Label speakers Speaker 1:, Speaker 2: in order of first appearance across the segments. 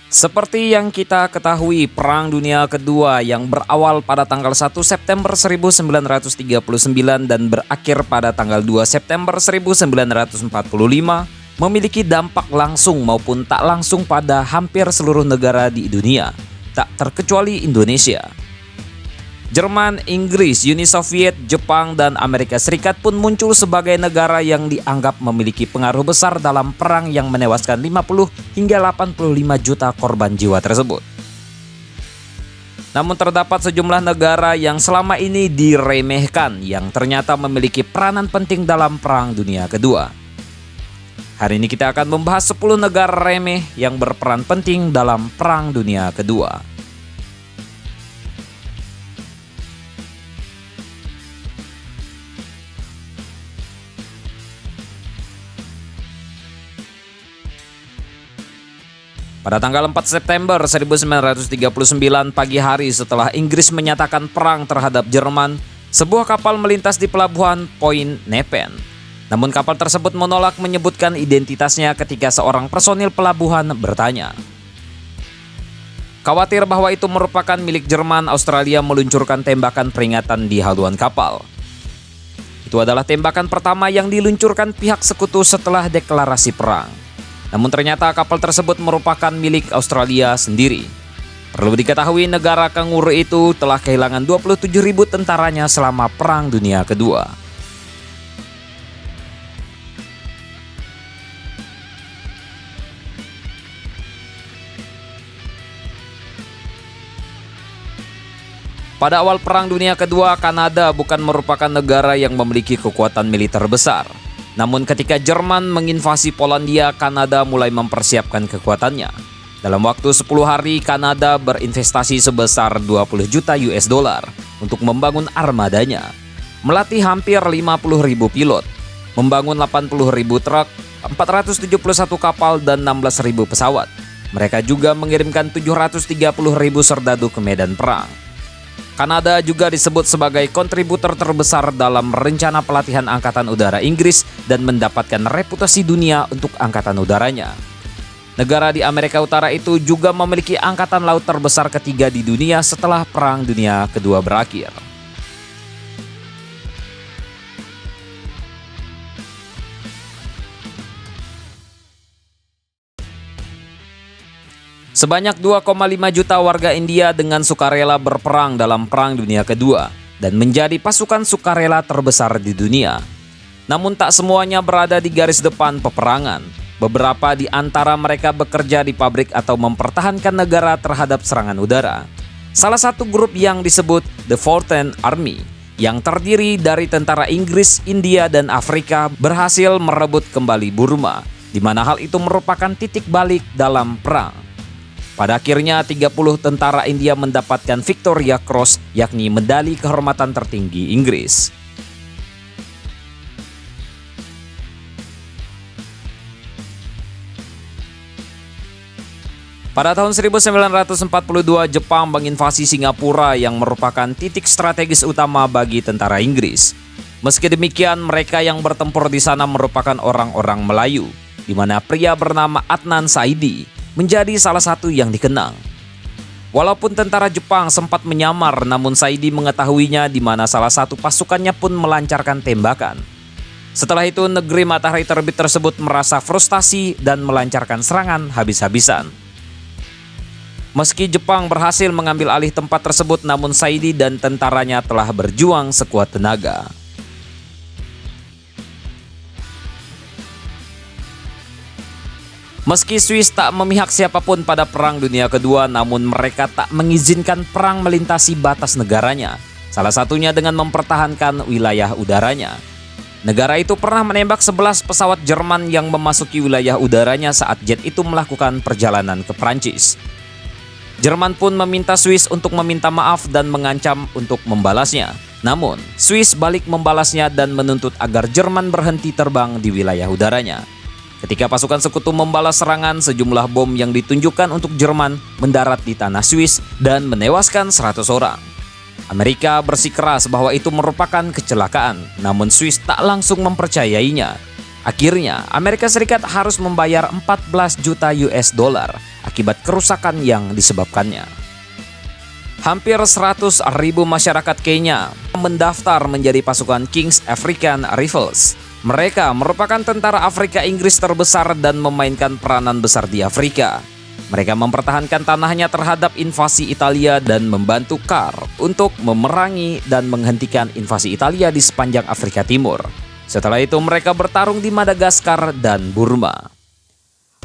Speaker 1: Seperti yang kita ketahui, Perang Dunia Kedua yang berawal pada tanggal 1 September 1939 dan berakhir pada tanggal 2 September 1945 memiliki dampak langsung maupun tak langsung pada hampir seluruh negara di dunia, tak terkecuali Indonesia. Jerman, Inggris, Uni Soviet, Jepang, dan Amerika Serikat pun muncul sebagai negara yang dianggap memiliki pengaruh besar dalam perang yang menewaskan 50 hingga 85 juta korban jiwa tersebut. Namun terdapat sejumlah negara yang selama ini diremehkan yang ternyata memiliki peranan penting dalam Perang Dunia Kedua. Hari ini kita akan membahas 10 negara remeh yang berperan penting dalam Perang Dunia Kedua. Pada tanggal 4 September 1939 pagi hari setelah Inggris menyatakan perang terhadap Jerman, sebuah kapal melintas di pelabuhan Point Nepen. Namun kapal tersebut menolak menyebutkan identitasnya ketika seorang personil pelabuhan bertanya. Khawatir bahwa itu merupakan milik Jerman, Australia meluncurkan tembakan peringatan di haluan kapal. Itu adalah tembakan pertama yang diluncurkan pihak sekutu setelah deklarasi perang. Namun ternyata kapal tersebut merupakan milik Australia sendiri. Perlu diketahui negara kanguru itu telah kehilangan 27.000 tentaranya selama Perang Dunia Kedua. Pada awal Perang Dunia Kedua, Kanada bukan merupakan negara yang memiliki kekuatan militer besar. Namun ketika Jerman menginvasi Polandia, Kanada mulai mempersiapkan kekuatannya. Dalam waktu 10 hari, Kanada berinvestasi sebesar 20 juta US dollar untuk membangun armadanya, melatih hampir 50.000 pilot, membangun 80.000 truk, 471 kapal, dan 16.000 pesawat. Mereka juga mengirimkan 730.000 serdadu ke medan perang. Kanada juga disebut sebagai kontributor terbesar dalam rencana pelatihan Angkatan Udara Inggris dan mendapatkan reputasi dunia untuk angkatan udaranya. Negara di Amerika Utara itu juga memiliki angkatan laut terbesar ketiga di dunia setelah Perang Dunia Kedua berakhir. Sebanyak 2,5 juta warga India dengan sukarela berperang dalam Perang Dunia Kedua dan menjadi pasukan sukarela terbesar di dunia. Namun tak semuanya berada di garis depan peperangan. Beberapa di antara mereka bekerja di pabrik atau mempertahankan negara terhadap serangan udara. Salah satu grup yang disebut The Fourteenth Army, yang terdiri dari tentara Inggris, India, dan Afrika berhasil merebut kembali Burma, di mana hal itu merupakan titik balik dalam perang. Pada akhirnya 30 tentara India mendapatkan Victoria Cross, yakni medali kehormatan tertinggi Inggris. Pada tahun 1942, Jepang menginvasi Singapura yang merupakan titik strategis utama bagi tentara Inggris. Meski demikian, mereka yang bertempur di sana merupakan orang-orang Melayu, di mana pria bernama Adnan Saidi menjadi salah satu yang dikenang. Walaupun tentara Jepang sempat menyamar, namun Saidi mengetahuinya di mana salah satu pasukannya pun melancarkan tembakan. Setelah itu, negeri matahari terbit tersebut merasa frustasi dan melancarkan serangan habis-habisan. Meski Jepang berhasil mengambil alih tempat tersebut, namun Saidi dan tentaranya telah berjuang sekuat tenaga. Meski Swiss tak memihak siapapun pada Perang Dunia Kedua, namun mereka tak mengizinkan perang melintasi batas negaranya, salah satunya dengan mempertahankan wilayah udaranya. Negara itu pernah menembak 11 pesawat Jerman yang memasuki wilayah udaranya saat jet itu melakukan perjalanan ke Prancis. Jerman pun meminta Swiss untuk meminta maaf dan mengancam untuk membalasnya. Namun, Swiss balik membalasnya dan menuntut agar Jerman berhenti terbang di wilayah udaranya. Ketika pasukan sekutu membalas serangan, sejumlah bom yang ditunjukkan untuk Jerman mendarat di tanah Swiss dan menewaskan 100 orang. Amerika bersikeras bahwa itu merupakan kecelakaan, namun Swiss tak langsung mempercayainya. Akhirnya, Amerika Serikat harus membayar 14 juta US dollar akibat kerusakan yang disebabkannya. Hampir 100.000 masyarakat Kenya mendaftar menjadi pasukan King's African Rifles. Mereka merupakan tentara Afrika Inggris terbesar dan memainkan peranan besar di Afrika. Mereka mempertahankan tanahnya terhadap invasi Italia dan membantu KAR untuk memerangi dan menghentikan invasi Italia di sepanjang Afrika Timur. Setelah itu mereka bertarung di Madagaskar dan Burma.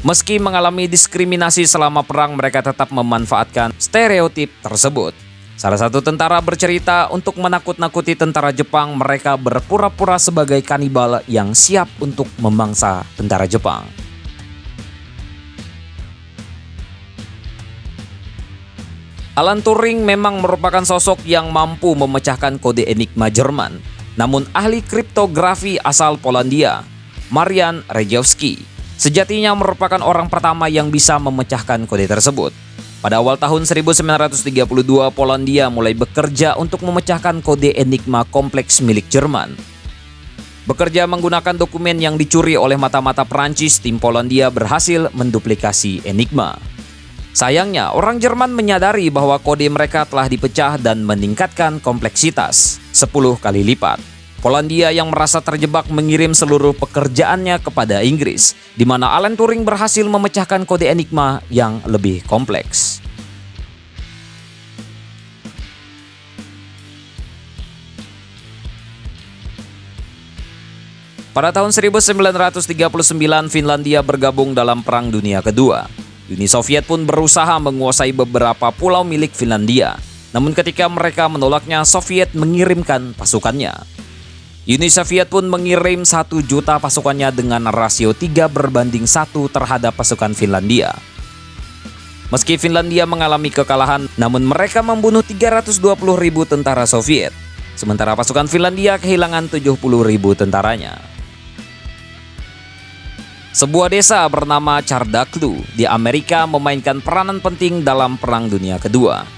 Speaker 1: Meski mengalami diskriminasi selama perang, mereka tetap memanfaatkan stereotip tersebut. Salah satu tentara bercerita untuk menakut-nakuti tentara Jepang, mereka berpura-pura sebagai kanibal yang siap untuk memangsa tentara Jepang. Alan Turing memang merupakan sosok yang mampu memecahkan kode enigma Jerman. Namun ahli kriptografi asal Polandia, Marian Rejewski, sejatinya merupakan orang pertama yang bisa memecahkan kode tersebut. Pada awal tahun 1932, Polandia mulai bekerja untuk memecahkan kode enigma kompleks milik Jerman. Bekerja menggunakan dokumen yang dicuri oleh mata-mata Perancis, tim Polandia berhasil menduplikasi enigma. Sayangnya, orang Jerman menyadari bahwa kode mereka telah dipecah dan meningkatkan kompleksitas 10 kali lipat. Polandia yang merasa terjebak mengirim seluruh pekerjaannya kepada Inggris, di mana Alan Turing berhasil memecahkan kode enigma yang lebih kompleks. Pada tahun 1939, Finlandia bergabung dalam Perang Dunia Kedua. Uni Soviet pun berusaha menguasai beberapa pulau milik Finlandia. Namun ketika mereka menolaknya, Soviet mengirimkan pasukannya. Uni Soviet pun mengirim 1 juta pasukannya dengan rasio 3:1 terhadap pasukan Finlandia. Meski Finlandia mengalami kekalahan, namun mereka membunuh 320.000 tentara Soviet. Sementara pasukan Finlandia kehilangan 70.000 tentaranya. Sebuah desa bernama Chardaklu di Amerika memainkan peranan penting dalam Perang Dunia Kedua.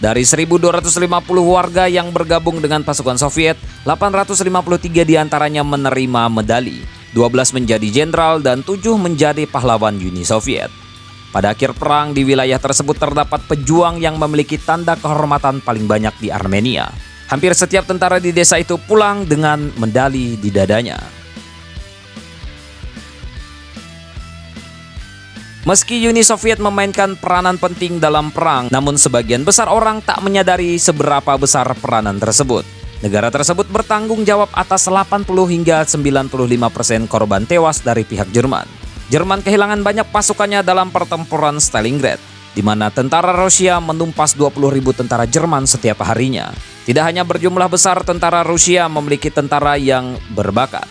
Speaker 1: Dari 1.250 warga yang bergabung dengan pasukan Soviet, 853 diantaranya menerima medali, 12 menjadi jenderal dan 7 menjadi pahlawan Uni Soviet. Pada akhir perang di wilayah tersebut terdapat pejuang yang memiliki tanda kehormatan paling banyak di Armenia. Hampir setiap tentara di desa itu pulang dengan medali di dadanya. Meski Uni Soviet memainkan peranan penting dalam perang, namun sebagian besar orang tak menyadari seberapa besar peranan tersebut. Negara tersebut bertanggung jawab atas 80 hingga 95% korban tewas dari pihak Jerman. Jerman kehilangan banyak pasukannya dalam pertempuran Stalingrad, di mana tentara Rusia menumpas 20.000 tentara Jerman setiap harinya. Tidak hanya berjumlah besar, tentara Rusia memiliki tentara yang berbakat,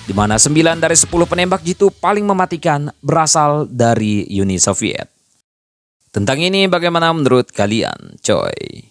Speaker 1: di mana 9 dari 10 penembak jitu paling mematikan berasal dari Uni Soviet. Tentang ini bagaimana menurut kalian, coy?